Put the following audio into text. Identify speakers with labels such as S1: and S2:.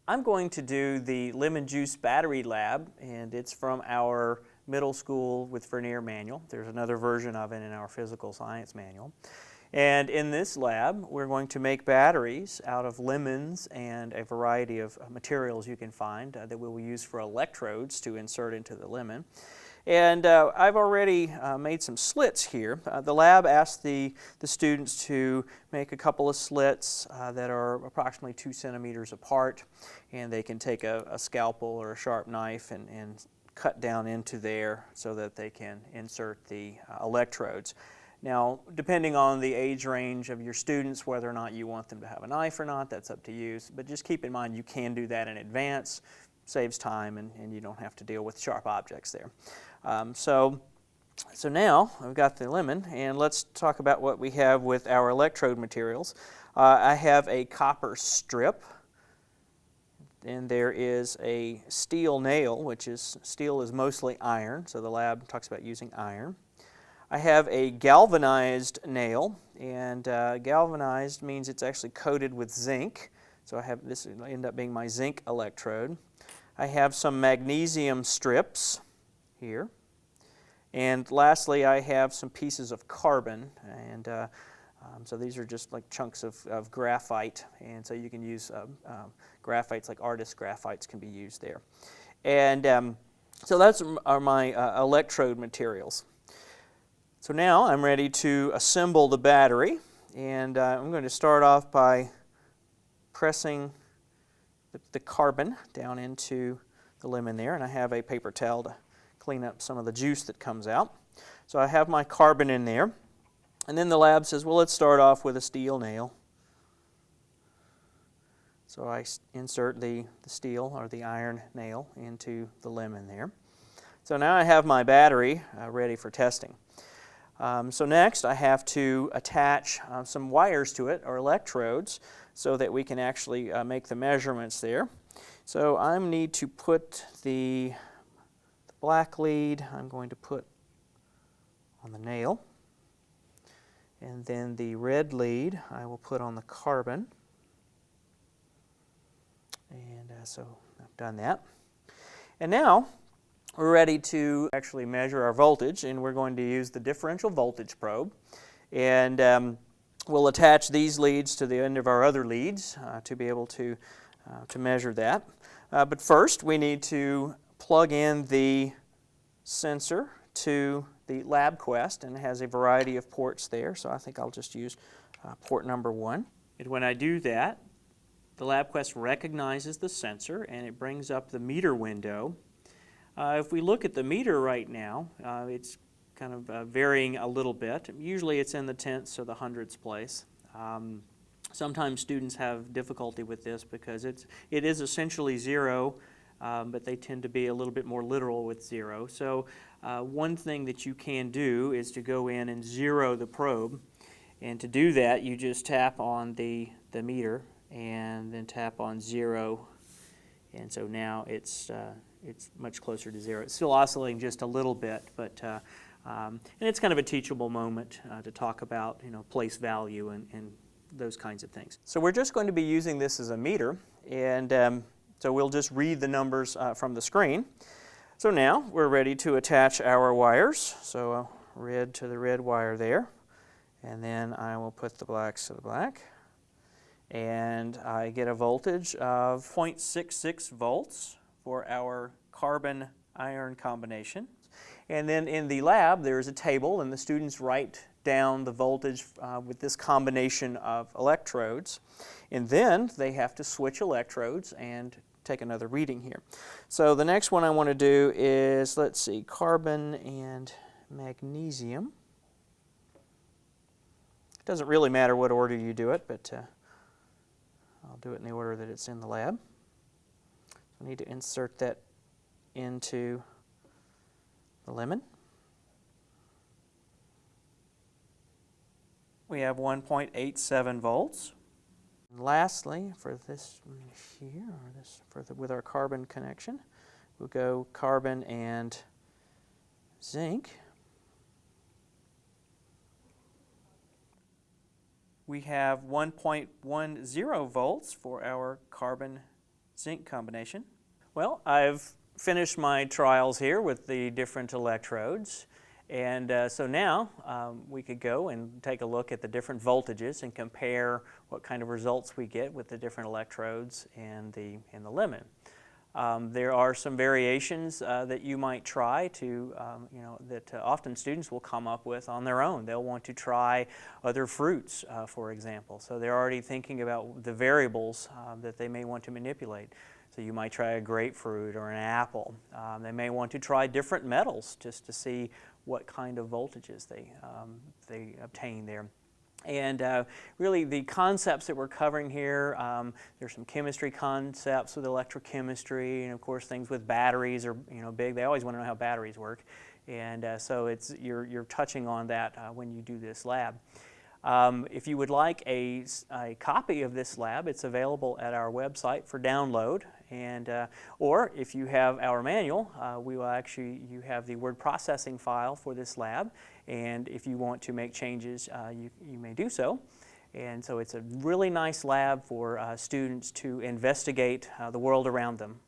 S1: I'm going to do the lemon juice battery lab, and it's from our middle school with Vernier manual. There's another version of it in our physical science manual. And in this lab, we're going to make batteries out of lemons and a variety of materials you can find that we will use for electrodes to insert into the lemon. And I've already made some slits here. The lab asked the students to make a couple of slits that are approximately 2 centimeters apart, and they can take a scalpel or a sharp knife and cut down into there so that they can insert the electrodes. Now, depending on the age range of your students, whether or not you want them to have a knife or not, that's up to you. But just keep in mind you can do that in advance. Saves time, and you don't have to deal with sharp objects there. So now I've got the lemon, and let's talk about what we have with our electrode materials. I have a copper strip, and there is a steel nail, which is, steel is mostly iron, so the lab talks about using iron. I have a galvanized nail, and galvanized means it's actually coated with zinc, so I have this will end up being my zinc electrode. I have some magnesium strips here, and lastly I have some pieces of carbon, and so these are just like chunks of graphite, and so you can use graphites, like artist graphites can be used there. And so those are my electrode materials. So now I'm ready to assemble the battery, and I'm going to start off by pressing the carbon down into the lemon there, and I have a paper towel to clean up some of the juice that comes out. So I have my carbon in there, and then the lab says, well, let's start off with a steel nail. So I insert the steel or the iron nail into the lemon there. So now I have my battery ready for testing. So next I have to attach some wires to it, or electrodes, so that we can actually make the measurements there. So I need to put the black lead, I'm going to put on the nail, and then the red lead I will put on the carbon. And so I've done that. And now we're ready to actually measure our voltage, and we're going to use the differential voltage probe. And we'll attach these leads to the end of our other leads to be able to measure that. But first we need to plug in the sensor to the LabQuest, and it has a variety of ports there, so I think I'll just use port number 1. And when I do that, the LabQuest recognizes the sensor and it brings up the meter window. If we look at the meter right now, it's kind of varying a little bit. Usually it's in the tenths or the hundredths place. Sometimes students have difficulty with this because it is essentially 0, but they tend to be a little bit more literal with 0. So one thing that you can do is to go in and 0 the probe, and to do that you just tap on the meter and then tap on 0, and so now it's much closer to 0. It's still oscillating just a little bit, but and it's kind of a teachable moment to talk about, place value and those kinds of things. So we're just going to be using this as a meter, and so we'll just read the numbers from the screen. So now we're ready to attach our wires. So red to the red wire there, and then I will put the blacks to the black, and I get a voltage of 0.66 volts for our carbon-iron combination. And then in the lab there's a table, and the students write down the voltage with this combination of electrodes, and then they have to switch electrodes and take another reading here. So the next one I want to do is, let's see, carbon and magnesium. It doesn't really matter what order you do it, but I'll do it in the order that it's in the lab. I need to insert that into the lemon. We have 1.87 volts. And lastly, for this one here, or this with our carbon connection, we'll go carbon and zinc. We have 1.10 volts for our carbon zinc combination. Well, I've finished my trials here with the different electrodes, and so now we could go and take a look at the different voltages and compare what kind of results we get with the different electrodes and the lemon. There are some variations that you might try to, that often students will come up with on their own. They'll want to try other fruits, for example. So they're already thinking about the variables that they may want to manipulate. So you might try a grapefruit or an apple. They may want to try different metals just to see what kind of voltages they obtain there. And really the concepts that we're covering here, there's some chemistry concepts with electrochemistry, and of course things with batteries are big. They always want to know how batteries work, and so you're touching on that when you do this lab. If you would like a copy of this lab, it's available at our website for download, and or if you have our manual, you have the word processing file for this lab, and if you want to make changes, you may do so. And so it's a really nice lab for students to investigate the world around them.